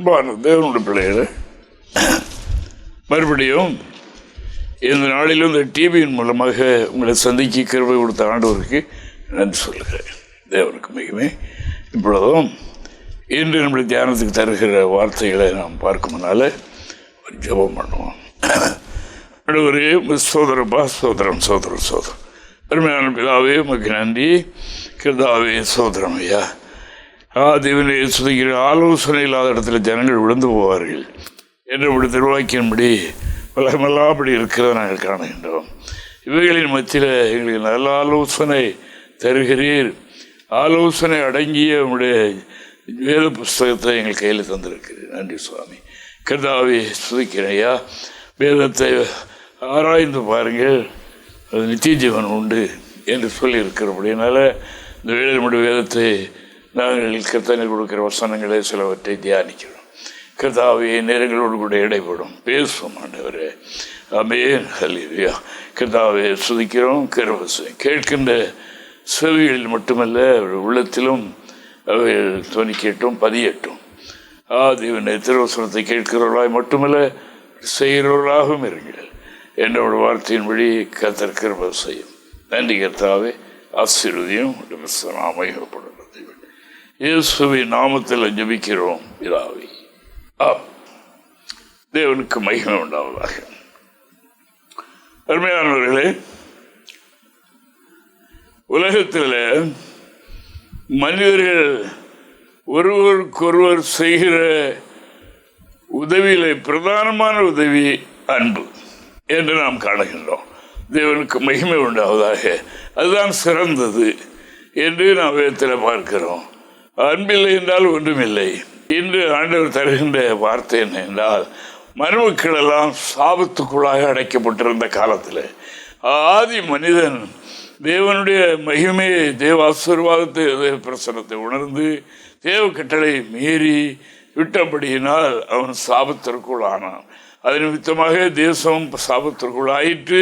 அன்பான தேவனுடைய பிள்ளைகளை மறுபடியும் இந்த நாளிலும் இந்த டிவியின் மூலமாக உங்களை சந்திக்க கிருபை கொடுத்த ஆண்டவருக்கு நன்றி சொல்லுகிறேன். தேவனுக்கு மிகவே இப்பொழுதும் இன்று நம்முடைய தியானத்துக்கு தருகிற வார்த்தைகளை நாம் பார்க்கும்னால ஒரு ஜெபம் பண்ணுவோம். ஒரு சோதரப்பா சோதரம் சோதரம் சோதரம் அருமையான பிதாவே உமக்கு நன்றி. கிருதாவே சோதரம் ஐயா. தேவனை சுதிக்கிற ஆலோசனை இல்லாத இடத்துல ஜனங்கள் விழுந்து போவார்கள் என்று இப்படி திருவாக்கின்படி உலகமெல்லாம் அப்படி இருக்கிறத நாங்கள் காணுகின்றோம். இவைகளின் மத்தியில் எங்களுக்கு நல்ல ஆலோசனை தருகிறீர். ஆலோசனை அடங்கிய உங்களுடைய வேத புஸ்தகத்தை எங்கள் கையில் தந்திருக்கிறீர். நன்றி சுவாமி. கர்த்தாவே சுதிக்கிறேன் ஐயா. வேதத்தை ஆராய்ந்து பாருங்கள், அது நித்திய ஜீவன் உண்டு என்று சொல்லி இருக்கிறபடினால இந்த வேலை நம்முடைய வேதத்தை நாங்கள் கர்த்தனை கொடுக்கிற வசனங்களை சிலவற்றை தியானிக்கிறோம். கர்த்தாவே நேரங்களோடு கூட இடைப்படும் பேசுவோம் ஆண்டவரே. ஆமென் ஹல்லேலூயா. கர்த்தாவே சுதிக்கிறோம். கிருபை கேட்கின்ற செவிகளில் மட்டுமல்ல உள்ளத்திலும் அவை துணிக்கட்டும் பதியட்டும். தேவனை திருவசனத்தை கேட்கிறவர்களாய் மட்டுமல்ல செய்கிறவர்களாகவும் இருங்கள் என்ற ஒரு வார்த்தையின்படி கர்த்தர் கிருபை செய்யும். நன்றி கர்த்தாவே. ஆசீர்வதியும் அமையப்படுகிறது. இயேசுவின் நாமத்தில் ஜெபிக்கிறோம் பிதாவே. தேவனுக்கு மகிமை உண்டாவதாக. அருமையானவர்களே, உலகத்தில் மனிதர்கள் ஒருவருக்கொருவர் செய்கிற உதவியிலே பிரதானமான உதவி அன்பு என்று நாம் காணுகின்றோம். தேவனுக்கு மகிமை உண்டாவதாக. அதுதான் சிறந்தது என்று நாம் வேதத்தில் பார்க்கிறோம். அன்பில்லை என்றால் ஒன்றுமில்லை. இன்று ஆண்டவர் தருகின்ற வார்த்தை என்ன என்றால், மனுமக்கள் எல்லாம் சாபத்துக்குள்ளாக அடைக்கப்பட்டிருந்த காலத்தில் ஆதி மனிதன் தேவனுடைய மகிமையை, தேவ ஆசீர்வாதத்தை, தேவ பிரசன்னத்தை உணர்ந்து தேவ கட்டளை மீறி விட்டபடியினால் அவன் சாபத்திற்குள் ஆனான். அது நிமித்தமாக தேசம் சாபத்திற்குள் ஆயிற்று.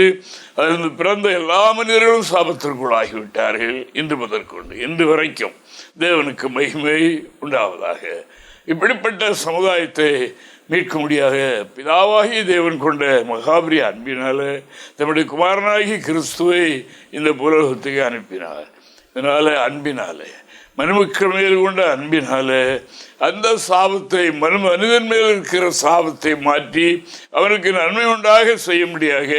அதிலிருந்து பிறந்த எல்லா மனிதர்களும் சாபத்திற்குள் ஆகிவிட்டார்கள். இன்று முதற்கொண்டு இன்று வரைக்கும் தேவனுக்கு மகிமை உண்டாவதாக. இப்படிப்பட்ட சமுதாயத்தை மீட்க முடியாத பிதாவாகி தேவன் கொண்ட மகாபரிய அன்பினால தம்முடைய குமாரனாகி கிறிஸ்துவை இந்த பூலோகத்துக்கு அனுப்பினார். இதனால அன்பினாலே, மனுமக்கள் மேல் கொண்ட அன்பினால அந்த சாபத்தை, மனிதன் மேல் இருக்கிற சாபத்தை மாற்றி அவனுக்கு நன்மை உண்டாக செய்ய முடியாக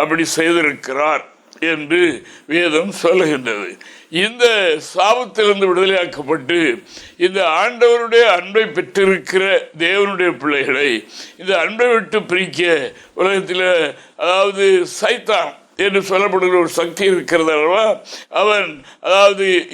அப்படி செய்திருக்கிறார் என்று வேதம் சொல்லுகின்றது. இந்த சாபத்திலிருந்து விடுதலையாக்கப்பட்டு இந்த ஆண்டவருடைய அன்பை பெற்றிருக்கிற தேவனுடைய பிள்ளைகளை இந்த அன்பை விட்டு பிரிக்க உலகத்தில், அதாவது சைத்தான் என்று சொல்லப்படுகிற ஒரு சக்தி இருக்கிறது அல்லவா, அவன்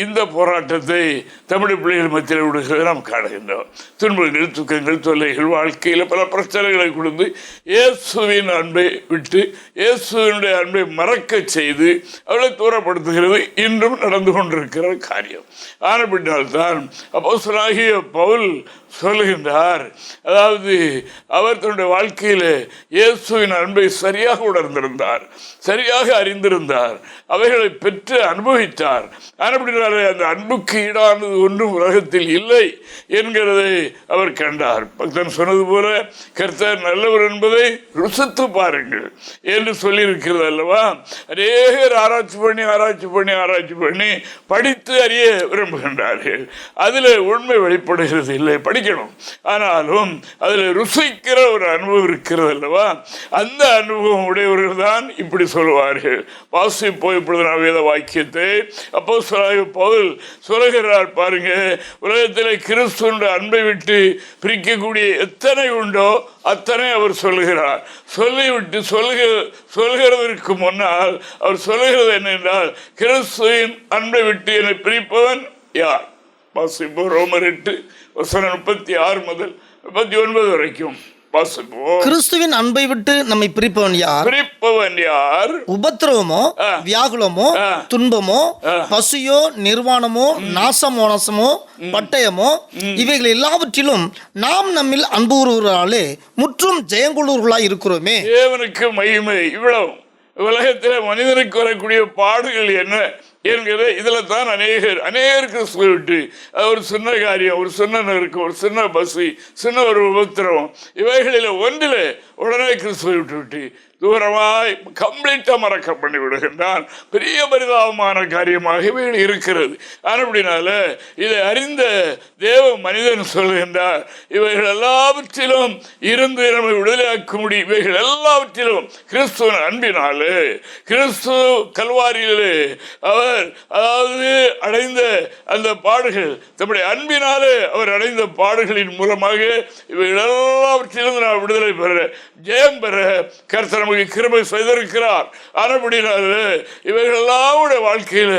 இந்த போராட்டத்தை தமிழ் பிள்ளைகள் மத்தியில் விடுகிறத நாம் காணுகின்றோம். துன்பங்கள், துக்கங்கள், தொல்லைகள், வாழ்க்கையில் பல பிரச்சனைகளை கொடுத்து இயேசுவின் அன்பை விட்டு இயேசுவினுடைய அன்பை மறக்க செய்து அவளை தூரப்படுத்துகிறது இன்றும் நடந்து கொண்டிருக்கிற காரியம். ஆனப்படினால்தான் அப்போஸ்தலனாகிய பவுல் சொல்லுகின்றார், அவர் தன்னுடைய வாழ்க்கையில் இயேசுவின் அன்பை சரியாக உணர்ந்திருந்தார், சரியாக அறிந்திருந்தார், அவைகளை பெற்று அனுபவித்தார். அப்படினாலே அந்த அன்புக்கு ஈடானது ஒன்றும் உலகத்தில் இல்லை என்கிறதை அவர் கண்டார். பக்தன் சொன்னது போல கர்த்தர் நல்லவர் என்பதை ருசித்து பாருங்கள் என்று சொல்லியிருக்கிறது அல்லவா. அநேகர் ஆராய்ச்சி பண்ணி படித்து அறிய விரும்புகின்றார்கள். அதில் உண்மை வெளிப்படுகிறது இல்லை, படிக்கணும். ஆனாலும் அதில் ருசிக்கிற ஒரு அனுபவம் இருக்கிறது அல்லவா. அந்த அனுபவம் உடையவர்கள் தான் இப்படி சொல்லுவார்கள். வாசிப்போம் இப்பொழுது நான் வேத வாக்கியத்தை. அப்போஸ்தலனாகிய பவுல் சொல்லுகிறார் பாருங்க, உலகத்தில் கிறிஸ்துவின் அன்பை விட்டு பிரிக்கக்கூடிய எத்தனை உண்டோ அத்தனை அவர் சொல்லுகிறார். சொல்லிவிட்டு சொல்கிறதற்கு முன்னால் அவர் சொல்லுகிறது என்னென்றால், கிறிஸ்துவின் அன்பை விட்டு என்னை பிரிப்பவன் யார்? வாசிப்போம். ரோமர் 8:36 முதல் 39 வரைக்கும் வாசிப்போம். கிறிஸ்துவின் அன்பை விட்டு நம்மை பிரிப்பவன் யார்? உபத்திரவமோ, வியாகுலமோ, துன்பமோ, பசியோ, நிர்வாணமோ, நாசமோ, பட்டயமோ, இவைகள் எல்லாவற்றிலும் நாம் நம்மில் அன்பு கூறுகிறாலே முற்றும் ஜெயங்கொள்ளுவர்களாய் இருக்கிறோமே. தேவனுக்கு மகிமை. இவ்வளவு உலகத்தில் மனிதனுக்கு வரக்கூடிய பாடுகள் என்ன என்கிற இதில் தான் அநேகர் கிறிஸ்துவை விட்டு ஒரு சின்ன காரியம், ஒரு சின்ன நெருக்கம், ஒரு சின்ன பசி, சின்ன ஒரு உபத்திரம், இவைகளில் ஒன்றில் உடனே கிறிஸ்துவை விட்டு தூரமாய் கம்ப்ளீட்டாக மறக்க பண்ணி விடுகின்றான். பெரிய பரிதாபமான காரியமாகவே இருக்கிறது. அப்படினால இதை அறிந்த தேவ மனிதன் சொல்கின்றார், இவைகள் எல்லாவற்றிலும் இருந்து நம்மை விடுதலையாக்க முடியும். இவைகள் எல்லாவற்றிலும் கிறிஸ்துவின் அன்பினாலே, கிறிஸ்து கல்வாரியிலே அவர் அடைந்த அந்த பாடுகள், தம்முடைய அன்பினாலே அவர் அடைந்த பாடுகளின் மூலமாக இவைகள் எல்லாவற்றிலும் நான் விடுதலை பெற, ஜெயம் பெற கர்த்தர் நமக்கு கிருபை செய்திருக்கிறார். அப்படினால இவைகள் எல்லாருடைய வாழ்க்கையில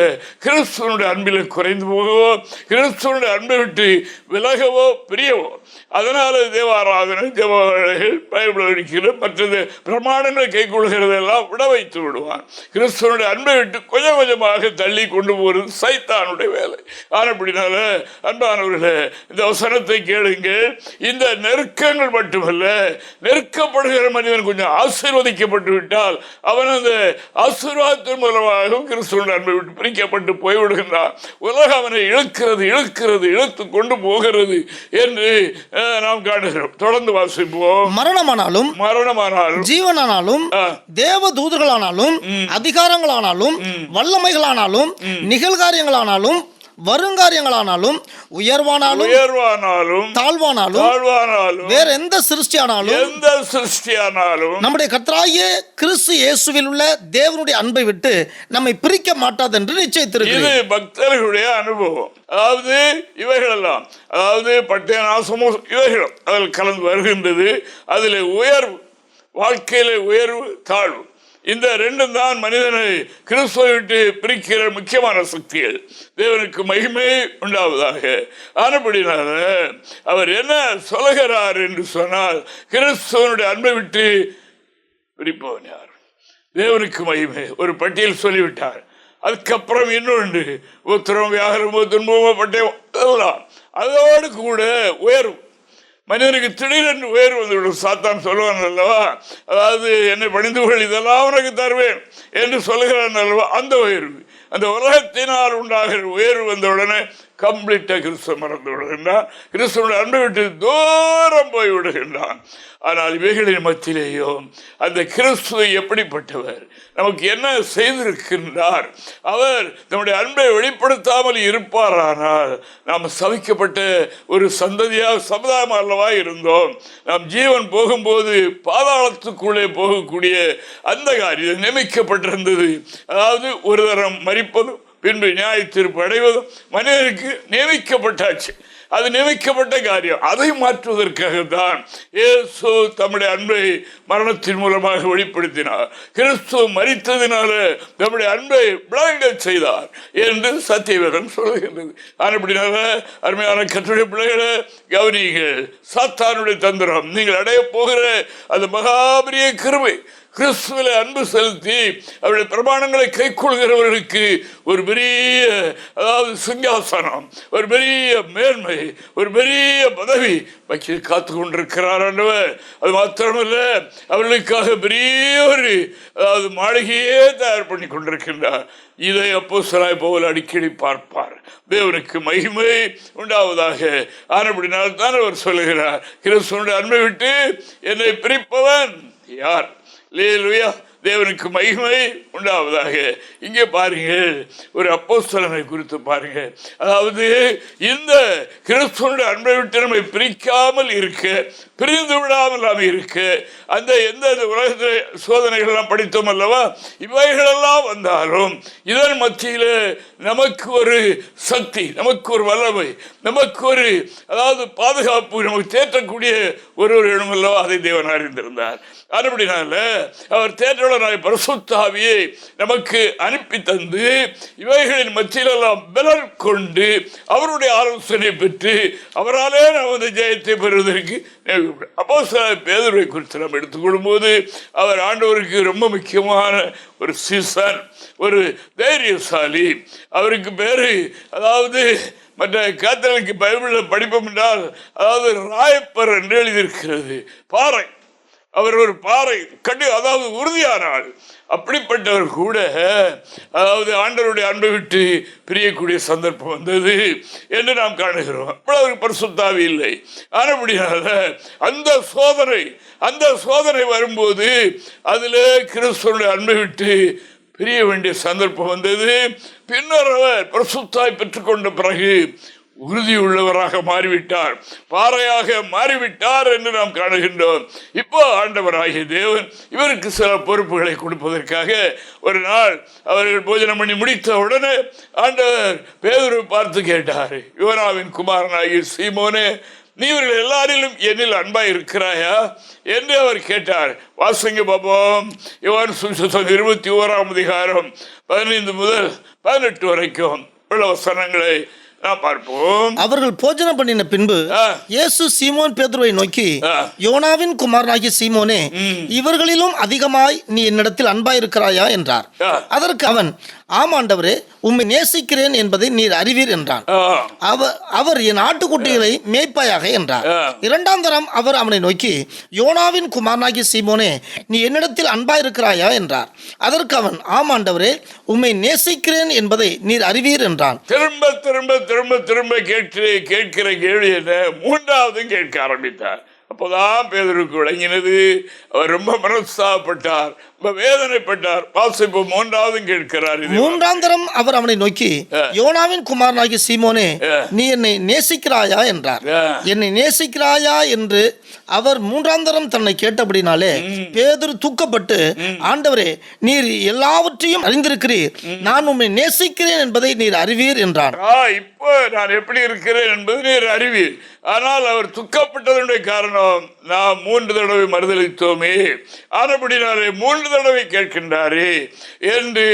கிறிஸ்துவனுடைய அன்பில் குறைந்து போகவோ, கிறிஸ்துவனுடைய அன்பை விட்டு விலகவோ பிரியவோ, அதனால தேவாராதனை, ஜெபங்கள், பைபிள் அடிக்கிற மற்றது பிரமாணங்களை கை கொள்கிறது எல்லாம் விட வைத்து விடுவான். கிறிஸ்துவனுடைய அன்பை விட்டு கொஞ்சம் கொஞ்சமாக தள்ளி கொண்டு போகிறது சைத்தானுடைய வேலை. அப்படினால அன்பானவர்களே, இந்த வசனத்தை கேளுங்கள். இந்த நெருக்கங்கள் மட்டுமல்ல, நெருக்கப்படுகிற மனிதன் கொஞ்சம் ஆசீர்வதிக்கப்பட்டு விட்டால் அவன் அந்த ஆசீர்வாதத்தின் மூலமாக கிறிஸ்துவனுடைய அன்பை விட்டு பிரிக்கப்பட்டு போய்விடுகின்றான். உலகம் அவனை இழுத்து கொண்டு போகிறது என்று நாம் காணுகிறோம். தொடர்ந்து வாசிப்போம். மரணமானாலும் ஜீவனானாலும், தேவ தூதர்களானாலும், அதிகாரங்களானாலும், வல்லமைகளானாலும், நிகழ்காரியங்களானாலும், வருங்காரியங்களானாலும், உயர்வானாலும் தாழ்வானாலும், வேற எந்த சிருஷ்டியானாலும் நம்முடைய கர்த்தராகிய கிறிஸ்து இயேசுவில் உள்ள தேவனுடைய அன்பை விட்டு நம்மை பிரிக்க மாட்டாது என்று நிச்சயித்திருக்கிறது. இது பக்தர்களுடைய அனுபவம். அதாவது இவைகளெல்லாம், பட்டய நாசமும் இவைகளும் அதில் கலந்து வருகின்றது. அதில் உயர்வு, வாழ்க்கையில உயர்வு, தாழ்வு, இந்த ரெண்டும் தான் மனிதனை கிறிஸ்துவை விட்டு பிரிக்கிற முக்கியமான சக்திகள். தேவனுக்கு மகிமை உண்டாவதாக. ஆனபடினால அவர் என்ன சொல்லுகிறார் என்று சொன்னால், கிறிஸ்துவனுடைய அன்பை விட்டு பிரிப்பவன் யார்? தேவனுக்கு மகிமை ஒரு பட்டியல் சொல்லிவிட்டார். அதுக்கப்புறம் இன்னொன்று உத்திரம், வியாகரமோ, துன்பமோ, பட்டயம் எல்லாம் அதோடு கூட உயர்வு. மனிதனுக்கு திடீரென்று உயர்வு வந்துவிடும். சாத்தான் சொல்லுவான் அல்லவா, என்னை பணிந்துகள் இதெல்லாம் உனக்கு தருவேன் என்று சொல்லுகிறான் அல்லவா, அந்த உயர்வு, அந்த உலகத்தினால் உண்டாகிற உயர்வு வந்தவுடனே கம்ப்ளீட்டாக கிறிஸ்துவ மறந்து விடுகின்றான். கிறிஸ்துவனுடைய அன்பை விட்டு தூரம் போய் விடுகின்றான். ஆனால் இவைகளின் மத்தியிலேயோ அந்த கிறிஸ்துவை எப்படிப்பட்டவர், நமக்கு என்ன செய்திருக்கின்றார், அவர் நம்முடைய அன்பை வெளிப்படுத்தாமல் இருப்பாரானால் நாம் சபிக்கப்பட்ட ஒரு சந்ததியாக சமுதாயம் அல்லவா இருந்தோம். நாம் ஜீவன் போகும்போது பாதாளத்துக்குள்ளே போகக்கூடிய அந்த காரியம் நியமிக்கப்பட்டிருந்தது. ஒரு தரம் மரிப்பதும் பின்பு நியாய தீர்ப்பு அடைவதும் மனிதனுக்கு நியமிக்கப்பட்டாச்சு. அது நியமிக்கப்பட்ட காரியம். அதை மாற்றுவதற்காகத்தான் இயேசு தம்முடைய அன்பை மரணத்தின் மூலமாக வெளிப்படுத்தினார். கிறிஸ்து மரித்ததினால நம்முடைய அன்பை விளங்க செய்தார் என்று சத்தியவேதம் சொல்லுகின்றது. அப்படினால அருமையான கர்த்தருடைய பிள்ளைகளை கவனியுங்கள். சாத்தானுடைய தந்திரம், நீங்கள் அடைய போகிற அந்த மகாபெரிய கிருபை, கிறிஸ்துவிலே அன்பு செலுத்தி அவருடைய பிரமாணங்களை கை கொள்கிறவர்களுக்கு ஒரு பெரிய சிங்காசனம், ஒரு பெரிய மேன்மை, ஒரு பெரிய பதவி வைக்க காத்து கொண்டிருக்கிறார் ஆண்டவர். அது மாத்திரமல்ல, அவர்களுக்காக பெரிய ஒரு மாளிகையே தயார் பண்ணி கொண்டிருக்கின்றார். இதை அப்போஸ்தலனாகிய பவுல் அடிக்கடி பார்ப்பார். தேவனுக்கு மகிமை உண்டாவதாக. ஆனபடினால் தான் அவர் சொல்லுகிறார், கிறிஸ்துவனுடைய அன்பை விட்டு என்னை பிரிப்பவன் யார்? அல்லேலூயா, தேவனுக்கு மகிமை உண்டாவதாக. இங்கே பாருங்கள், ஒரு அப்போஸ்தலனை குறித்து பாருங்கள். இந்த கிறிஸ்துவனுடைய அன்பை விட்டு நம்மை பிரிக்காமல் இருக்க, பிரிந்து விடாமல் நாம் இருக்க, அந்த எந்த உலகத்தில் சோதனைகள்லாம் படித்தோம் அல்லவா, இவைகளெல்லாம் வந்தாலும் இதன் மத்தியில் நமக்கு ஒரு சக்தி, நமக்கு ஒரு வல்லமை, நமக்கு ஒரு பாதுகாப்பு, நமக்கு தேற்றக்கூடிய ஒரு இடம் அல்லவா, அதை தேவன் அறிந்திருந்தார். அப்படினால அவர் தேற்றவராய் பரிசுத்த ஆவியை நமக்கு அனுப்பி தந்து இவைகளின் மத்தியிலெல்லாம் பலன் கொண்டு அவருடைய ஆலோசனை பெற்று அவராலே நாம் அந்த ஜெயத்தை பெறுவதற்கு. அப்போஸ்தலனாகிய பேதுருவை குறித்து நாம் எடுத்துக்கொள்ளும் போது அவர் ஆண்டவருக்கு ரொம்ப முக்கியமான ஒரு சீசன், ஒரு தைரியசாலி. அவருக்கு பேரு மற்ற கேத்தலிக்கு பைபிளில் படிப்போம் என்றால் ராயப்பர் என்று எழுதியிருக்கிறது. பாறை, அவர் ஒரு பாறை அதாவது உறுதியானார். அப்படிப்பட்டவர் கூட அதாவது ஆண்டவருடைய அன்பை விட்டு பிரியக்கூடிய சந்தர்ப்பம் வந்தது என்று நாம் காணுகிறோம். அவ்வளவு பரிசுத்த ஆவி இல்லை. ஆனபடியால அந்த சோதனை வரும்போது அதில் கிறிஸ்துவனுடைய அன்பை விட்டு பிரிய வேண்டிய சந்தர்ப்பம் வந்தது. பின்னர் அவர் பரிசுத்த ஆவி பெற்றுக்கொண்ட பிறகு உறுதி உள்ளவராக மாறிவிட்டார், பாறையாக மாறிவிட்டார் என்று நாம் காணுகின்றோம். இப்போ ஆண்டவராகிய தேவன் இவருக்கு சில பொறுப்புகளை கொடுப்பதற்காக ஒரு நாள் அவர்கள் போஜனம் பண்ணி முடித்த உடனே ஆண்டவர் பேதுருவை பார்த்து கேட்டார், யோனாவின் குமாரனாகிய சீமோனே, நீ இவர்கள் எல்லாரிலும் என்னில் அன்பாய் இருக்கிறாயா என்று அவர் கேட்டார். வாசிங்க பாப்போம். யோவான் சுவிசேஷம் 21ஆம் அதிகாரம் 15 முதல் 18 வரைக்கும் உள்ள வசனங்களை பார்ப்போம். அவர்கள் போஜனம் பண்ணின பின்பு இயேசு சீமோன் பேதுருவை நோக்கி, யோனாவின் குமாரனாகிய சீமோனே, இவர்களிலும் அதிகமாய் நீ என்னிடத்தில் அன்பாயிருக்கிறாயா என்றார். அதற்கு அவன், ஆம் ஆண்டவரே, உம்மை நேசிக்கிறேன் என்பதை நீர் அறிவீர் என்றான். அவர் என் ஆட்டுக்குட்டிகளை மேய்ப்பாயாக என்றார். இரண்டாம் தரம் அவர் அவனை நோக்கி, யோனாவின் குமாரனாகிய சீமோனே, நீ என்னிடத்தில் அன்பாயிருக்கிறாயா என்றார். அதற்கு அவன், ஆம் ஆண்டவரே, உம்மை நேசிக்கிறேன் என்பதை நீர் அறிவீர் என்றான். திரும்ப திரும்ப திரும்ப திரும்ப கேட்கிற கேள்வி என்ன? மூன்றாவதும் கேட்க ஆரம்பித்தார். அப்போதான் பேதுருக்கு விளங்கினது. அவர் ரொம்ப மனஸ்தாபப்பட்டார், ரொம்ப வேதனைப்பட்டார். வாசிப்பு மூன்றாவதும் கேட்கிறார். மூன்றாம் தரம் அவர் அவனை நோக்கி, யோனாவின் குமாரனாகிய சீமோனே, நீ என்னை நேசிக்கிறாயா என்றார். என்னை நேசிக்கிறாயா என்று அவர் மூன்றாம் தரம் தன்னை கேட்டபடினாலே பேதுரு தூக்கப்பட்டு, ஆண்டவரே, நீர் எல்லாவற்றையும் அறிந்திருக்கிறீர், நான் உம்மை நேசிக்கிறேன் என்பதை நீர் அறிவீர் என்றான். இப்போ நான் எப்படி இருக்கிறேன் என்பது நீர் அறிவீர். ஆனால் அவர் துக்கப்பட்டதனுடைய காரணம், நாம் 3 தடவை மறுதளித்தோமே, ஆனபடினாலே 3 தடவை கேட்கின்றாரே என்று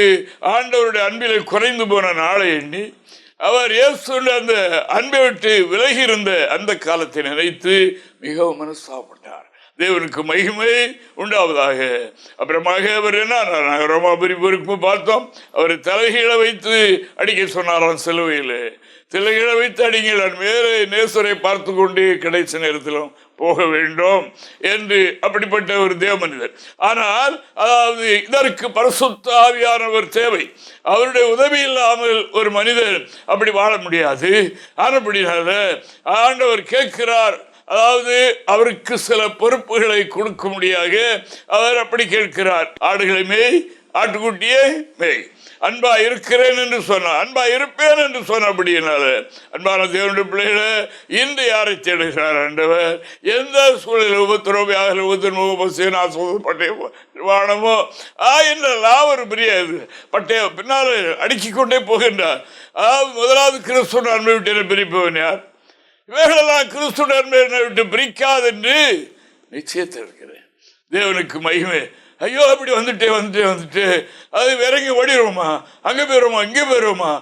ஆண்டவருடைய அன்பிலே குறைந்து போன நாளை எண்ணி அவர் இயேசுவின் அந்த அன்பை விட்டு விலகி இருந்த அந்த காலத்தை நினைத்து மிகவும் மனஸ்தாபப்பட்டார். தேவனுக்கு மகிமை உண்டாவதாக. அப்புறமாக அவர் என்ன ரோமாபுரி பொறுப்பு பார்த்தோம். அவர் தலைகீழ வைத்து அடிக்க சொன்னாராம் சிலுவையில். தலைகீழ வைத்து அடிங்கள், மேலே நேசரை பார்த்து கொண்டே கடைசி நேரத்திலும் போக வேண்டும் என்று அப்படிப்பட்ட ஒரு தேவ மனிதர். ஆனால் அதாவது இதற்கு பரிசுத்த ஆவியானவர் தேவை. அவருடைய உதவி இல்லாமல் ஒரு மனிதர் அப்படி வாழ முடியாது. ஆனபடினால ஆண்டவர் கேட்கிறார், அதாவது அவருக்கு சில பொறுப்புகளை கொடுக்க முடியாக அவர் அப்படி கேட்கிறார். ஆடுகளை மேய், ஆட்டுக்குட்டியே மேய், அன்பா இருக்கிறேன் என்று சொன்னார், அன்பா இருப்பேன் என்று சொன்னபடியினால அன்பான தேவனுடைய பிள்ளைகளை இன்று யாரை தேடுகிறார் ஆண்டவர்? எந்த சூழலில் வானமோ என்றெல்லாம் ஒரு பெரிய பட்டைய பின்னால் அடுக்கிக் கொண்டே போகின்றார். அதாவது முதலாவது கிறிஸ்துவின் அன்பை விட்டு பிரிப்பவன் யார்? இவைகளெல்லாம் கிறிஸ்துவின் அன்பை விட்டு பிரிக்காது என்று நிச்சயத்தில் இருக்கிறேன். தேவனுக்கு மகிமை. ஐயோ, அப்படி வந்துட்டு அது இறங்கி ஓடிடுவோமா, அங்கே போயிடுவோமா, இங்கே போயிடுவோமா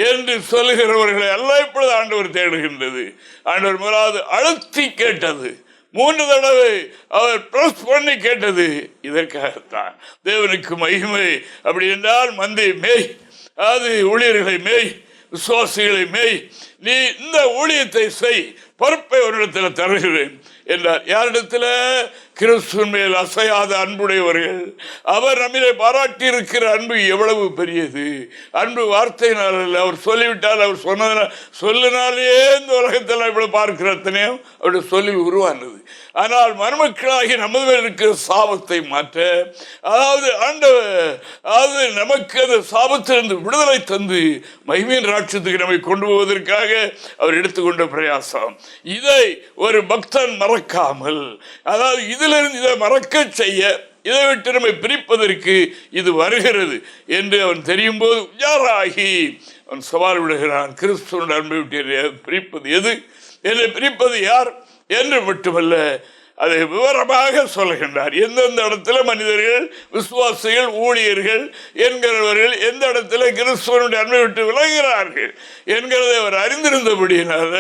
என்று சொல்லுகிறவர்களை எல்லாம் இப்பொழுது ஆண்டவர் தேடுகின்றது. ஆண்டவர் முதலாவது அழுத்தி கேட்டது, 3 தடவை அவர் பிரஸ் பண்ணி கேட்டது இதற்காகத்தான். தேவனுக்கு மகிமை. அப்படி என்றால் மந்தை மேய், அது ஊழியர்களை மேய், விசுவாசிகளை மேய், நீ இந்த ஊழியத்தை செய், பொறுப்பை ஒரு இடத்துல தருகிறேன் என்றார். யாரிடத்துல? கிறிஸ்துவின் மேல் அசையாத அன்புடையவர்கள். அவர் நம்மிலே பாராட்டி இருக்கிற அன்பு எவ்வளவு பெரியது! அன்பு வார்த்தையினால் அல்ல, அவர் சொல்லிவிட்டால், அவர் சொல்லினாலே இந்த உலகத்தில் இவ்வளவு பார்க்கிறத்தனையும் அவருடைய சொல்லி உருவானது. ஆனால் மருமக்களாகி நமது மேல் இருக்கிற சாபத்தை மாற்ற, அதாவது ஆண்டவர் அதாவது நமக்கு அந்த சாபத்திலிருந்து விடுதலை தந்து மகிமையின் ராட்சத்துக்கு நம்மை கொண்டு போவதற்காக அவர் எடுத்துக்கொண்ட பிரயாசம். இதை ஒரு பக்தன் மறக்காமல், அதாவது இதிலிருந்து இதை மறக்க செய்ய, இதை விட்டு நம்மை பிரிப்பதற்கு இது வருகிறது என்று அவன் தெரியும் போது உஜாராகி அவன் சவால் விடுகிறான். கிறிஸ்துவின் அன்பை விட்டு பிரிப்பது எது, என்னை பிரிப்பது யார் என்று மட்டுமல்ல, அதை விவரமாக சொல்கின்றார். எந்தெந்த இடத்துல மனிதர்கள், விசுவாசிகள், ஊழியர்கள் என்கிறவர்கள் எந்த இடத்துல கிறிஸ்துவனுடைய அன்பை விட்டு விலகிறார்கள் என்கிறதை அவர் அறிந்திருந்தபடியினால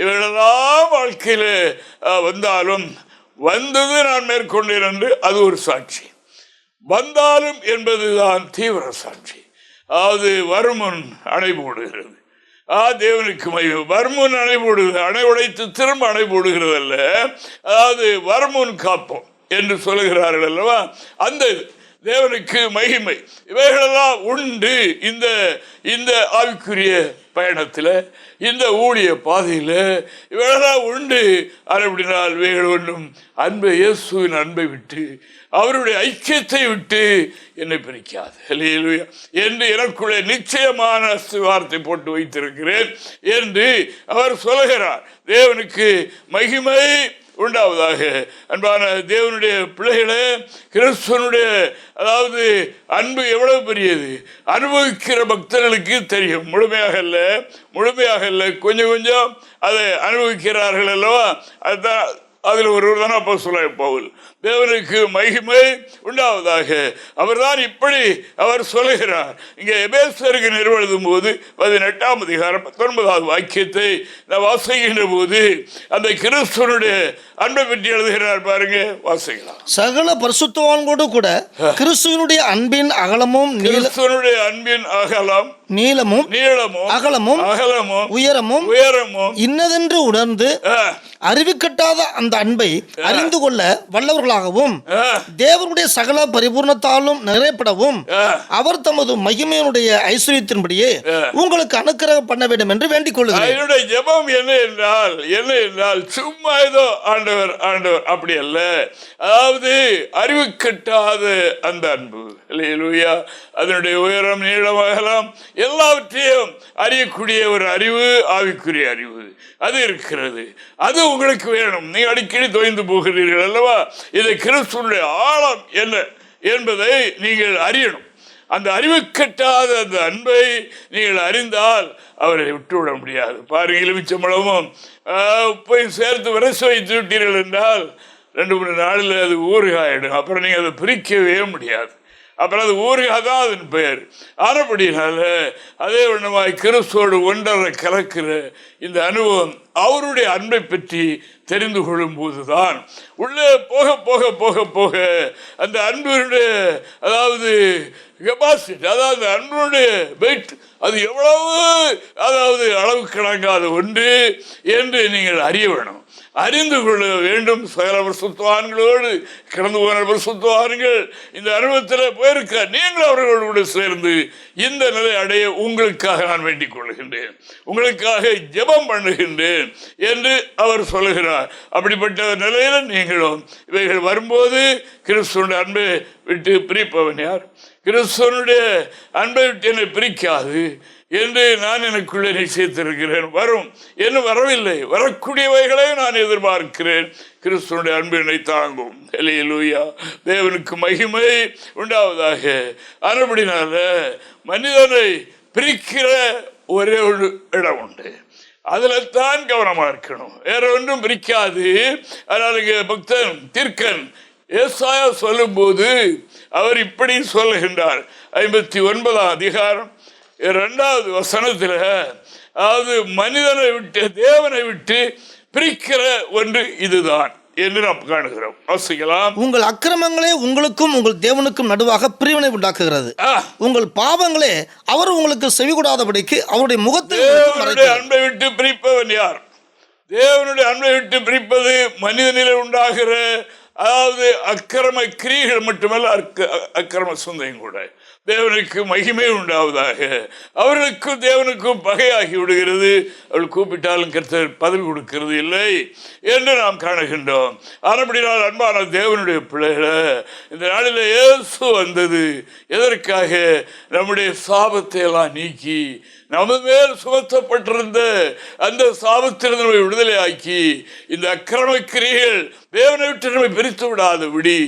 இவர்களெல்லாம் வாழ்க்கையில் வந்தாலும் வந்தது நான் மேற்கொண்டேன் என்று அது ஒரு சாட்சி. வந்தாலும் என்பதுதான் தீவிர சாட்சி. அதாவது வருமுன் அணை போடுகிறது. தேவனுக்கு மகிமை. வருமுன் அணை போடுகிறது, அணை உடைத்து திரும்ப அணை போடுகிறது அல்ல. அதாவது வருமுன் காப்போம். என்று சொல்லுகிறார்கள் அல்லவா, அந்த தேவனுக்கு மகிமை இவைகளெல்லாம் உண்டு. இந்த இந்த ஆவிக்குரிய பயணத்தில், இந்த ஊழிய பாதையில் இவைகளெல்லாம் உண்டு. அப்படினால் இவைகள் ஒன்றும் அன்பை, இயேசுவின் அன்பை விட்டு, அவருடைய ஐக்கியத்தை விட்டு என்னை பிரிக்காது. அல்லேலூயா என்று எனக்குள்ளே நிச்சயமான வார்த்தை போட்டு வைத்திருக்கிறேன் என்று அவர் சொல்லுகிறார். தேவனுக்கு மகிமை உண்டாவதாக. அன்பான தேவனுடைய பிள்ளைகளே, கிறிஸ்துவனுடைய அதாவது அன்பு எவ்வளவு பெரியது அனுபவிக்கிற பக்தர்களுக்கு தெரியும். முழுமையாக அல்ல, கொஞ்சம் கொஞ்சம் அதை அனுபவிக்கிறார்கள் அல்லவா. அதுதான் அதில் ஒருவர் தான் அப்போஸ்தலனாகிய பவுல். தேவனுக்கு மகிமை உண்டாவதாக. அவர்தான் இப்படி அவர் சொல்லுகிறார். இங்கே எபேசியருக்கு நிறுவெழுதும் போது 18ஆம் அதிகாரம் 19வது வாக்கியத்தை நான் வாசிக்கின்ற போது அந்த கிறிஸ்துவனுடைய அன்பை பற்றி எழுதுகிறார். பாருங்க, வாசிக்கலாம். சகல பரிசுத்தவான்களோடு கூட கிறிஸ்துவனுடைய அன்பின் அகலமும் கிறிஸ்துவனுடைய அன்பின் அகலம் நீளமும் அகலமும் உயரமும் இன்னதென்று உணர்ந்து அறிவிக்கட்டாத அந்த அன்பை அறிந்து கொள்ள வல்லவர்களாகவும் தேவனுடைய சகல பரிபூர்ணத்தாலும் நிறையப்படவும் அவர் தமது மகிமையினுடைய ஐஸ்வர்யத்தின்படியே உங்களுக்கு அனுக்கிரகம் பண்ண வேண்டும் என்று வேண்டிக் கொள்கிறேன். என்னுடைய ஜெபம் என்ன என்றால் சும்மா ஏதோ ஆண்டவர் அப்படி அல்ல. அதாவது அறிவிக்கட்டாத அந்த அன்பு, அல்லேலூயா, அதனுடைய உயரம், நீளம், அகலம் எல்லாவற்றையும் அறியக்கூடிய ஒரு அறிவு, ஆவிக்குரிய அறிவு அது இருக்கிறது. அது உங்களுக்கு வேணும். நீ அடிக்கடி தொய்ந்து போகிறீர்கள் அல்லவா. இதை கிறிஸ்துவனுடைய ஆழம் என்ன என்பதை நீங்கள் அறியணும். அந்த அறிவுக்கட்டாத அந்த அன்பை நீங்கள் அறிந்தால் அவரை விட்டுவிட முடியாது. பாருங்கள், எலுமிச்சம்பழமும் போய் சேர்த்து விரச வைத்து விட்டீர்கள் என்றால் 2-3 நாளில் அது ஊறுகாயிடும். அப்புறம் நீங்கள் அதை பிரிக்கவே முடியாது. அப்புறம் அது ஊறுகாய் தான் அதன் பெயர். ஆனபடினால அதே வண்ணமாய் கிறிஸ்துவோடு ஒன்றரை கலக்கிற இந்த அனுபவம் அவருடைய அன்பை பற்றி தெரிந்து கொள்ளும் போதுதான் உள்ளே போக போக போக போக அந்த அன்பினுடைய அதாவது கெப்பாசிட்டி, அதாவது அன்பினுடைய வெயிட், அது எவ்வளவு அதாவது அளவு கணக்காத ஒன்று என்று நீங்கள் அறிய வேணும், அறிந்து கொள்ள வேண்டும். சகல பரிசுத்தவான்களோடு கடந்து போன பரிசுத்தவான்கள் இந்த அனுபவத்தில் போயிருக்க நீங்கள் அவர்களோடு சேர்ந்து இந்த நிலை அடைய உங்களுக்காக நான் வேண்டிக் கொள்கின்றேன், உங்களுக்காக ஜெபம் பண்ணுகின்றேன் என்று அவர் சொல்லுகிறார். அப்படிப்பட்ட நிலையில் நீங்களும் இவைகள் வரும்போது கிறிஸ்துவனுடைய அன்பை விட்டு பிரிப்பவன் யார்? கிறிஸ்துவனுடைய அன்பை விட்டு என்னை பிரிக்காது என்று நான் எனக்குள்ளே நிச்சயித்திருக்கிறேன். வரும் இன்னும் வரவில்லை, வரக்கூடியவைகளை நான் எதிர்பார்க்கிறேன். கிறிஸ்துவனுடைய அன்பினை தாங்கும். அல்லேலூயா, தேவனுக்கு மகிமை உண்டாவதாக. அதுபடினால மனிதனை பிரிக்கிற ஒரே ஒரு இடம் உண்டு, அதில் தான் கவனமாக இருக்கணும், வேற ஒன்றும் பிரிக்காது. அதனால பக்தன் தீர்க்கன் ஏசாயா சொல்லும் போது அவர் இப்படி சொல்லுகின்றார். 59ஆம் அதிகாரம் 2வது வசனத்தில், அதாவது மனிதனை விட்டு தேவனை விட்டு பிரிக்கிற ஒன்று இதுதான் என்று நாம் காணுகிறோம். வாசிக்கலாம். உங்கள் அக்கிரமங்களே உங்களுக்கும் உங்கள் தேவனுக்கும் நடுவாக பிரிவினை உண்டாக்குகிறது, உங்கள் பாவங்களே அவர் உங்களுக்கு செவிகூடாதபடிக்கு அவருடைய முகத்தை அன்பை விட்டு பிரிப்பவன் யார்? தேவனுடைய அன்பை விட்டு பிரிப்பது மனிதனிலே உண்டாகிற அதாவது அக்கிரம கிரியைகள் மட்டுமல்ல, அக்கிரம சொந்தம் கூட. தேவனுக்கு மகிமை உண்டாவதாக. அவர்களுக்கும் தேவனுக்கும் பகையாகி விடுகிறது. அவள் கூப்பிட்டாலும் கர்த்தர் பதில் கொடுக்கிறது இல்லை என்று நாம் காணுகின்றோம். ஆனபடினால் அன்பான தேவனுடைய பிள்ளைகளை, இந்த நாளில் இயேசு வந்தது எதற்காக? நம்முடைய சாபத்தை எல்லாம் நீக்கி நம்ம மேல் சுமத்தப்பட்டிருந்த அந்த சாபத்திலிருந்து நம்மை விடுதலை ஆக்கி இந்த அக்கிரம கிரியைகள் தேவனை விட்டு நம்மை பிரித்து விடாத விடி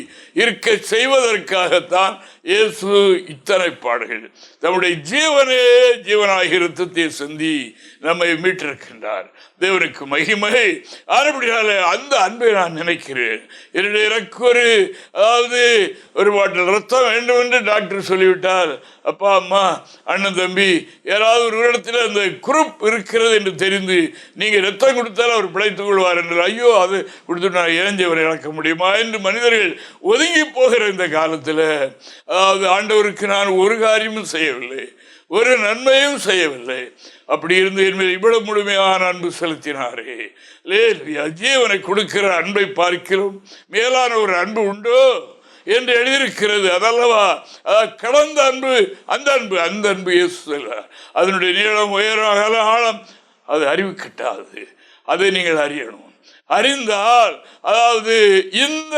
இருக்க செய்வதற்காகத்தான் இயேசு இத்தனை பாடுகள், நம்முடைய ஜீவனே ஜீவனாகிய இரத்தத்தை சிந்தி நம்மை மீட்டிருக்கின்றார். தேவனுக்கு மகிமை. ஆனபடியாலே அந்த அன்பை நான் நினைக்கிறேன். என்னுடைய எனக்கு அதாவது ஒரு பாட்டில் ரத்தம் வேண்டும் என்று டாக்டர் சொல்லிவிட்டால், அப்பா அம்மா அண்ணன் தம்பி யாராவது ஒரு இடத்துல அந்த குரூப் இருக்கிறது என்று தெரிந்து நீங்கள் ரத்தம் கொடுத்தாலும் அவர் பிழைத்துக் கொள்வார் என்று, ஐயோ அது கொடுத்து நான் இளைஞவரை இழக்க முடியுமா என்று மனிதர்கள் ஒதுங்கி போகிற இந்த காலத்தில், அதாவது ஆண்டவருக்கு நான் ஒரு காரியமும் செய்யவில்லை, ஒரு நன்மையும் செய்யவில்லை. அப்படி இருந்து என் மேல் இவ்வளவு முழுமையான அன்பு செலுத்தினாரே. அல்லேலூயா. ஜீவனை கொடுக்கிற அன்பை பார்க்கிறோம் மேலான ஒரு அன்பு உண்டோ என்று எழுதியிருக்கிறது. அதல்லவா கடந்த அன்பு, அந்த அன்பு இயேசு. அதனுடைய நீளம், உயரம், அகலம், ஆழம் அது அறிவு கிட்டாது. அதை நீங்கள் அறியணும். அறிந்தால், அதாவது இந்த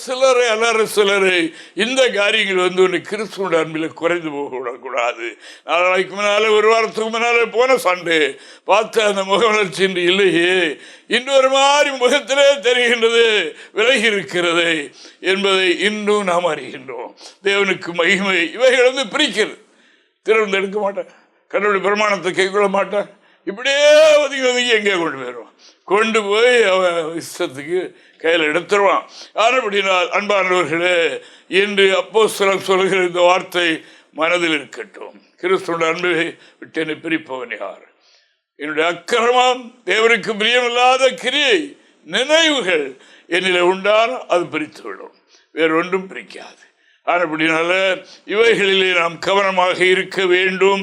சிலரை இந்த காரியங்கள் ஒன்று கிறிஸ்துவோட அன்பில் குறைந்து போகக்கூடாது. நாளைக்கு முன்னாலே, ஒரு வாரத்துக்கு முன்னாலே போன சண்டே பார்த்து அந்த முகவளர்ச்சி இன்று இல்லையே, இன்னொரு மாதிரி முகத்திலே தெரிகின்றது, விலகி இருக்கிறது என்பதை இன்னும் நாம் அறிகின்றோம். தேவனுக்கு மகிமை இவைகள் பிரிக்கிறது. திறந்து எடுக்க மாட்டேன், கடவுளுடைய பிரமாணத்தை கைக்கொள்ள மாட்டேன், இப்படியே ஒதுங்கி எங்கே கொண்டு போய் அவன் இஷ்டத்துக்கு கையில் எடுத்துருவான். ஆனபடினால் அன்பானவர்களே, இன்று அப்போஸ்தலன் சொல்கிற இந்த வார்த்தை மனதில் இருக்கட்டும். கிறிஸ்துவோட அன்பை விட்டு என்னை பிரிப்பவன் யார்? என்னுடைய அக்கிரமம், தேவனுக்கு பிரியமில்லாத கிரியை, நினைவுகள் என்னில் உண்டான அது பிரித்துவிடும், வேறொன்றும் பிரிக்காது. ஆனபடினால இவைகளிலே நாம் கவனமாக இருக்க வேண்டும்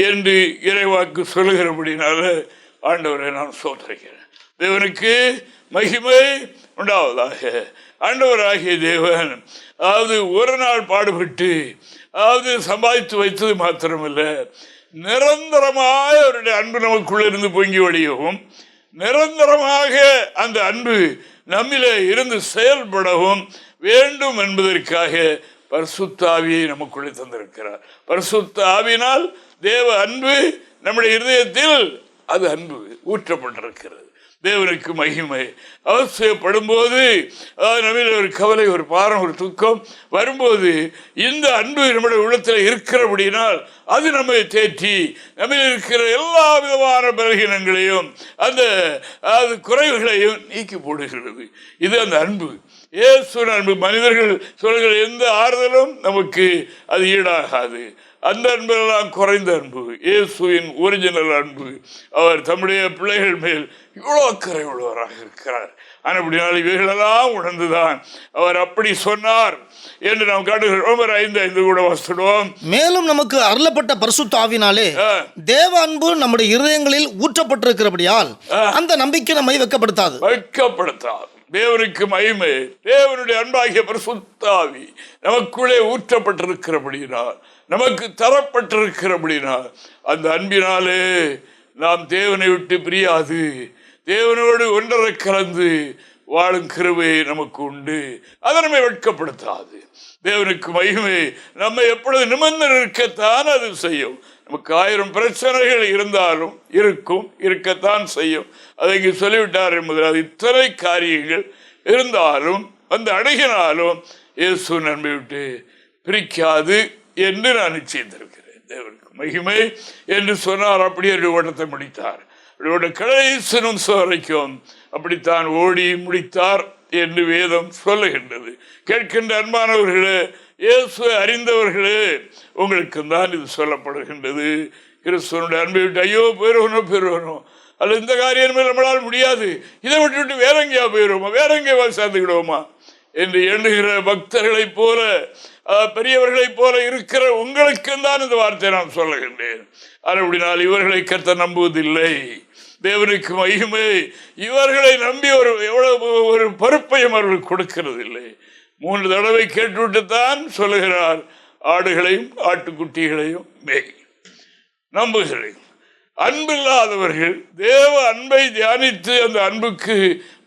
என்று இறைவாக்கு சொல்லுகிறபடினால ஆண்டவரை நான் சோதரிக்கிறேன். தேவனுக்கு மகிமை உண்டாவதாக. ஆண்டவராகிய தேவன் அதாவது ஒரு நாள் பாடுபட்டு அதாவது சம்பாதித்து வைத்தது மாத்திரமல்ல, நிரந்தரமாக அவருடைய அன்பு நமக்குள்ள இருந்து பொங்கி வழியவும், நிரந்தரமாக அந்த அன்பு நம்மிலே இருந்து செயல்படவும் வேண்டும் என்பதற்காக பரிசுத்த ஆவியை நமக்குள்ளே தந்திருக்கிறார். பரிசுத்த ஆவியினால் தேவ அன்பு நம்முடைய இருதயத்தில் அது அன்பு ஊற்றப்பட்டிருக்கிறது. தேவனுக்கு மகிமை. அவசியப்படும் போது, நம்மில் ஒரு கவலை, ஒரு பாரம், ஒரு துக்கம் வரும்போது இந்த அன்பு நம்முடைய உள்ளத்தில் இருக்கிறபடினால் அது நம்மை தேற்றி நம்மில் இருக்கிற எல்லா விதமான பலகீனங்களையும் அந்த குறைவுகளையும் நீக்கி போடுகிறது. இது அந்த அன்பு, இயேசு அன்பு. மனிதர்கள் சொல்கிற எந்த ஆறுதலும் நமக்கு அது ஈடாகாது. அந்த அன்பெல்லாம் குறைந்த அன்பு, இயேசுவின் ஒரிஜினல் அன்பு. அவர் தம்முடைய பிள்ளைகள் மேல் இவ்வளோ அக்கறை உள்ளவராக இருக்கிறார். அப்படினால் இவைகளெல்லாம் உணர்ந்துதான் அவர் அப்படி சொன்னார் என்று நாம் காட்டுகிறோம். ரோமர் 5:5 கூட வாசிடுவோம். மேலும் நமக்கு அருளப்பட்ட பரிசுத்த ஆவியினாலே தேவ அன்பு நம்முடைய இருதயங்களில் ஊற்றப்பட்டிருக்கிறபடியால் அந்த நம்பிக்கை நம்மை வெட்கப்படுத்தாது. தேவனுக்கு மகிமை. தேவனுடைய அன்பாகிய பரிசுத்த ஆவி நமக்குள்ளே ஊற்றப்பட்டிருக்கிறபடினால், நமக்கு தரப்பட்டிருக்கிறபடினால், அந்த அன்பினாலே நாம் தேவனை விட்டு பிரியாது, தேவனோடு ஒன்றரை கலந்து வாழும் கிருபை நமக்கு உண்டு. அதை நம்மை வெட்கப்படுத்தாது. தேவனுக்கு மகிமை. நம்மை எப்பொழுது நிமிர்ந்து நிற்கத்தான் அது செய்யும். நமக்கு 1000 பிரச்சனைகள் இருந்தாலும் இருக்கத்தான் செய்யும். அதை இங்கே சொல்லிவிட்டார் என்பது, அது இத்தனை காரியங்கள் இருந்தாலும் வந்து அணுகினாலும் இயேசு நன்மை விட்டு பிரிக்காது என்று நான் நிச்சயித்திருக்கிறேன். தேவனுக்கு மகிமை என்று சொன்னார். அப்படியே ஓட்டத்தை முடித்தார். கடைசி நிமிஷம் வரைக்கும் அப்படித்தான் ஓடி முடித்தார் என்று வேதம் சொல்லுகின்றது. கேட்கின்ற அன்பானவர்களே, இயேசுவை அறிந்தவர்களே, உங்களுக்கு தான் இது சொல்லப்படுகின்றது. கிறிஸ்துவனுடைய அன்பை விட்டு ஐயோ போயிடுவோம் அல்ல, இந்த காரியம் நம்மளால் முடியாது, இதை விட்டு வேற எங்கேயா போயிடுவோமா, வேற எங்கேயா சேர்ந்துக்கிடுவோமா என்று எண்ணுகிற பக்தர்களைப் போல, பெரியவர்களைப் போல இருக்கிற உங்களுக்கு தான் இந்த வார்த்தையை நான் சொல்லுகின்றேன். அப்படினால் இவர்களை கர்த்தர் நம்புவதில்லை. தேவனுக்கு மகிமை. இவர்களை நம்பி ஒரு பொறுப்பையும் அவர்கள் கொடுக்கிறது இல்லை. 3 தடவை கேட்டுவிட்டு தான் சொல்லுகிறார், ஆடுகளையும் ஆட்டுக்குட்டிகளையும் மேய். நம்புகிறேன். அன்பில்லாதவர்கள், தேவ அன்பை தியானித்து அந்த அன்புக்கு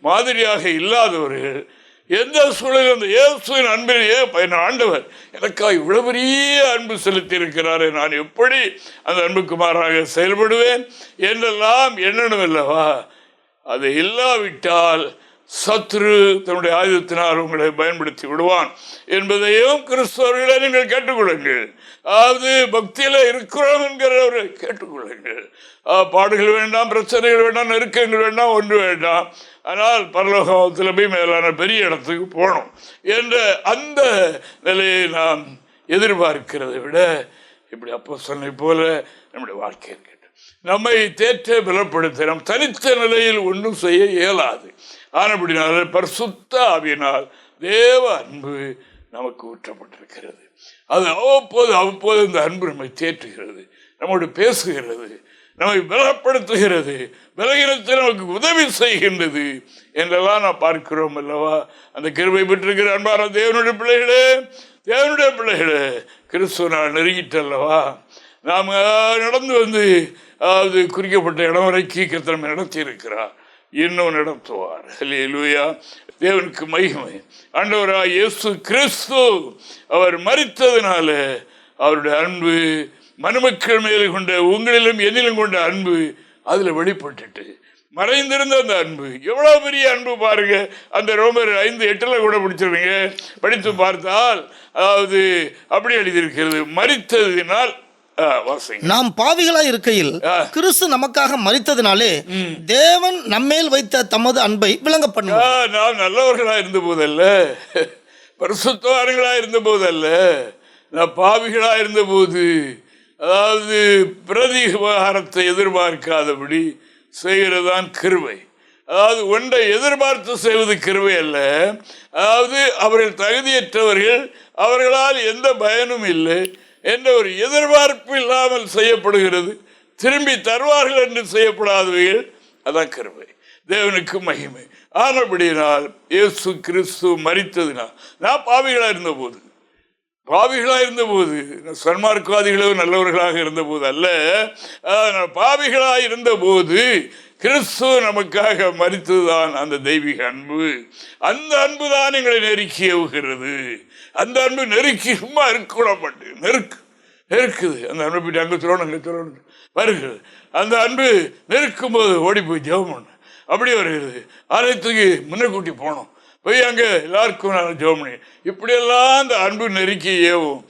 மாதிரியாக இல்லாதவர்கள், எந்த சூழலில் அந்த இயேசுவின் அன்பிலேயே ஆண்டவர் எனக்காக இவ்வளவு பெரிய அன்பு செலுத்தி இருக்கிறாரே, நான் எப்படி அந்த அன்புக்கு மாறாக செயல்படுவேன் என்றெல்லாம் எண்ணணும் அல்லவா? அது இல்லாவிட்டால் சத்ரு தன்னுடைய ஆயுதத்தினால் உங்களை பயன்படுத்தி விடுவான் என்பதையும் கிறிஸ்தவர்களை நீங்கள் கேட்டுக்கொள்ளுங்கள். அதாவது பக்தியில இருக்கிறோம் என்கிறவரை கேட்டுக்கொள்ளுங்கள். பாடுகள் வேண்டாம், பிரச்சனைகள் வேண்டாம், நெருக்கங்கள் வேண்டாம், ஒன்று வேண்டாம், ஆனால் பரலோகத்தில் போய் மேலான பெரிய இடத்துக்கு போகணும் என்ற அந்த நிலையை நாம் எதிர்பார்க்கிறதை விட இப்படி அப்போ சொன்னை போல நம்முடைய வாழ்க்கை இருக்கட்டும். நம்மை தேற்ற பலப்படுத்த நம் தனித்த நிலையில் ஒன்றும் செய்ய இயலாது. ஆனபடினால பரிசுத்த ஆவியினால் தேவ அன்பு நமக்கு ஊற்றப்பட்டிருக்கிறது. அது அவ்வப்போது இந்த அன்பு நம்மை தேற்றுகிறது. நம்மோடு பேசுகிறது, நம்மை பலப்படுத்துகிறது, பலகீனத்தில் நமக்கு உதவி செய்கின்றது என்றெல்லாம் நாம் பார்க்கிறோம் அல்லவா? அந்த கிருபை பெற்றிருக்கிற அன்பான தேவனுடைய பிள்ளைகளே, கிறிஸ்துவனால் நெருங்கிட்டல்லவா நாம் நடந்து வந்து அதாவது குறிக்கப்பட்ட இடம் வரைக்கும் கர்த்தர் நடத்தி இருக்கிறார், இன்னும் நடத்துவார். அல்லேலூயா, தேவனுக்கு மகிமை. ஆண்டவராய் இயேசு கிறிஸ்து அவர் மரித்ததினால அவருடைய அன்பு மனுமக்கள் மேல் கொண்ட உங்களிலும் என்னிலும் கொண்ட அன்பு அதுல வெளிப்பட்டுட்டு மறைந்திருந்த அந்த அன்பு எவ்வளவு பெரிய அன்பு பாருங்க. அந்த ரோமர் 5:8 கூட படிச்சிருவீங்க, படித்து பார்த்தால் அதாவது அப்படி எழுதியிருக்கிறது, மரித்ததினால் நாம் பாவிகளாய் இருக்கையில் கிறிஸ்து நமக்காக மரித்ததினாலே தேவன் நம்மேல் வைத்த தமது அன்பை விளங்க பண்ணுவார். நாம் நல்லவர்களா இருந்த போதல்ல, பரிசுத்தவான்களா இருந்த போதல்ல, நான் பாவிகளா இருந்த போது, அதாவது பிரதி விவகாரத்தை எதிர்பார்க்காதபடி செய்கிறதான் கிருபை. அதாவது ஒன்றை எதிர்பார்த்து செய்வது கிருபை அல்ல. அதாவது அவர்கள் தகுதியற்றவர்கள், அவர்களால் எந்த பயனும் இல்லை என்ற ஒரு எதிர்பார்ப்பு இல்லாமல் செய்யப்படுகிறது. திரும்பி தருவார்கள் என்று செய்யப்படாதவைகள், அதான் கிருபை. தேவனுக்கு மகிமை. ஆனபடியினால் இயேசு கிறிஸ்து மரித்ததினால் நான் பாவிகளாக இருந்தபோது சன்மார்க்கவாதிகளும் நல்லவர்களாக இருந்தபோது அல்ல, பாவிகளாக இருந்தபோது கிறிஸ்து நமக்காக மரித்ததுதான் அந்த தெய்வீக அன்பு. அந்த அன்பு தான் எங்களை நெருக்கி ஏவுகிறது. அந்த அன்பு நெருக்கி சும்மா இருக்கக்கூடாது, நெருக்குது. அந்த அன்பை போய் அங்கே சொல்லணும் வருகிறது. அந்த அன்பு நெருக்கும் போது ஓடி போய் ஜெபம் பண்ண அப்படி வருகிறது. ஆலயத்துக்கு முன்னக்கூட்டி போனோம், போய் அங்கே எல்லாருக்கும் நான் ஜெபம் பண்ணி, இப்படியெல்லாம் அந்த அன்பு நெருக்கி ஏவும்.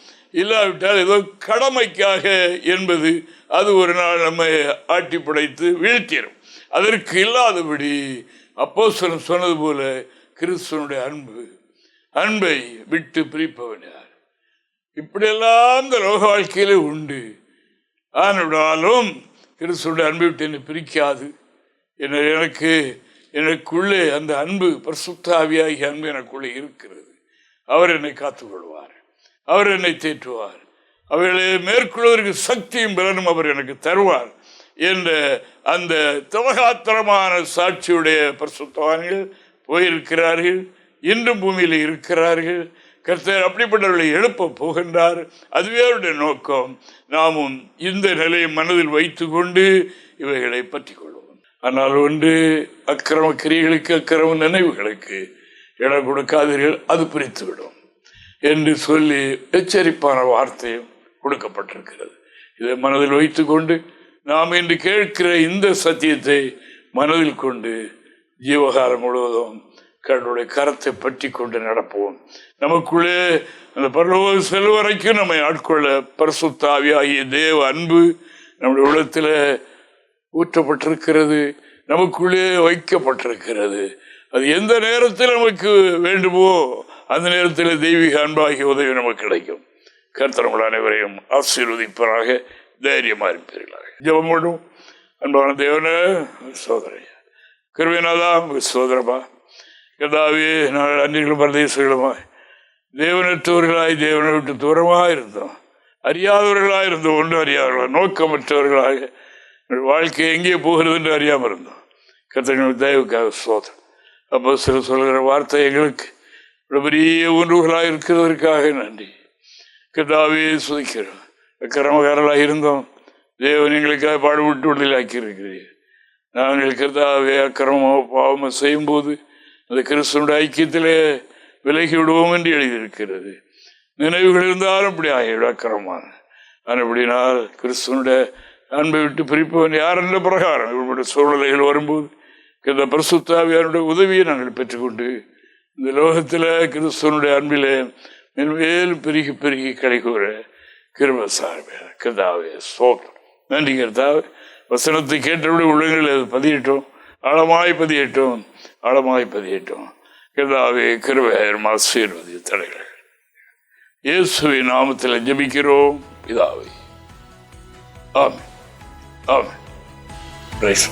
இல்லாவிட்டால் ஏதோ கடமைக்காக என்பது அது ஒரு நாள் நம்மை ஆட்டி படைத்து வீழ்த்திடும். அதற்கு இல்லாதபடி அப்போஸ்தலன் சொன்னது போல கிறிஸ்துவனுடைய அன்பை விட்டு பிரிப்பவன் யார்? இப்படியெல்லாம் இந்த லோக வாழ்க்கையிலே உண்டு. ஆனாலும் கிறிஸ்துவனுடைய அன்பை விட்டு என்னை பிரிக்காது. எனக்குள்ளே அந்த அன்பு, பரிசுத்த ஆவியாகிய அன்பு எனக்குள்ளே இருக்கிறது. அவர் என்னை காத்துக்கொள்வார், அவர் என்னை தேற்றுவார், அவர்களை மேற்கொள்வதற்கு சக்தியும் பலனும் அவர் எனக்கு தருவார் என்ற அந்த திலகாத்திரமான சாட்சியுடைய பரிசுத்தவான்கள் போயிருக்கிறார்கள், இன்றும் பூமியில் இருக்கிறார்கள். கர்த்தர் அப்படிப்பட்டவர்களை எழுப்ப போகின்றார். அதுவே அவருடைய நோக்கம். நாமும் இந்த நிலையை மனதில் வைத்து கொண்டு இவைகளை பற்றி கொள்வோம். ஆனால் ஒன்று, அக்கிரம கிரியைகளுக்கு, அக்கிரம நினைவுகளுக்கு இடம் கொடுக்காதீர்கள், அது பிரித்துவிடும் என்று சொல்லி எச்சரிப்பான வார்த்தையும் கொடுக்கப்பட்டிருக்கிறது. இதை மனதில் வைத்து கொண்டு நாம் இன்று கேட்கிற இந்த சத்தியத்தை மனதில் கொண்டு ஜீவகாலம் முழுவதும் கடவுளுடைய கரத்தை பற்றி கொண்டு நடப்போம். நமக்குள்ளே அந்த பரலோக செல்வரைக்கும் நம்மை ஆட்கொள்ள பரிசுத்த ஆவியாகிய தேவ அன்பு நம்முடைய உள்ளத்தில் ஊற்றப்பட்டிருக்கிறது, நமக்குள்ளே வைக்கப்பட்டிருக்கிறது. அது எந்த நேரத்தில் நமக்கு வேண்டுமோ அந்த நேரத்தில் தெய்வீக அன்பாகிய உதவி நமக்கு கிடைக்கும். கர்த்தர் உங்கள் அனைவரையும் ஆசீர்வதிப்பதாக. தைரியமாக இருப்பீர்களாக. ஜெபம் பண்ணும். அன்பான தேவனே, சோதரையா கிருபையினாதா சோதரமா கதாவே, நாங்கள் அன்றைகளும் பரதேசங்களுமாய் தேவனற்றவர்களாய் தேவனை விட்டு தூரமாக இருந்தோம், அறியாதவர்களாக இருந்தோம், ஒன்றும் அறியாதவர்களாக, நோக்கமற்றவர்களாக வாழ்க்கை எங்கே போகிறது என்று அறியாமல் இருந்தோம். கர்த்தர் தயவுக்காக சோதரம். அப்போ சில சொல்கிற வார்த்தை எங்களுக்கு பெரிய உணர்வுகளாக இருக்கிறதற்காக நன்றி. கர்த்தாவே சுதிக்கிறோம். அக்கிரமக்காரர்களாக இருந்தோம், தேவன் எங்களுக்காக பாடுபட்டு விடுதலாக்கி இருக்கிறீர். நாங்கள் கர்த்தாவே அக்கிரமோ பாவமோ செய்யும் போது அந்த கிறிஸ்துவனுடைய ஐக்கியத்திலே விலகி விடுவோம் என்று எழுதியிருக்கிறது. நினைவுகள் இருந்தாலும் அப்படி ஆகிவிடும் அக்கிரமான. அப்படினால் கிறிஸ்துவனுடைய அன்பை விட்டு பிரிப்பவன் யார் என்ற பிரகாரம் இவருடைய சூழ்நிலைகள் வரும்போது இந்த பரிசுத்த ஆவியாருடைய உதவியை நாங்கள் பெற்றுக்கொண்டு இந்த லோகத்தில் கிறிஸ்துவனுடைய அன்பிலே மேல் பெருகி பெருகி கிடைக்கூற கிருபை சார்பே கர்த்தாவே ஸ்தோத்திரம். நன்றி கர்த்தாவே. வசனத்தை கேட்டபடி உள்ளங்களில் அது பதியட்டும், ஆழமாய் பதியட்டும். கர்த்தாவே கிருபையும் ஆசீர்வதி தடைகள் இயேசுவின் நாமத்தில் ஜெபிக்கிறோம் பிதாவே. ஆமென். ஆமென். பிரைஸ்.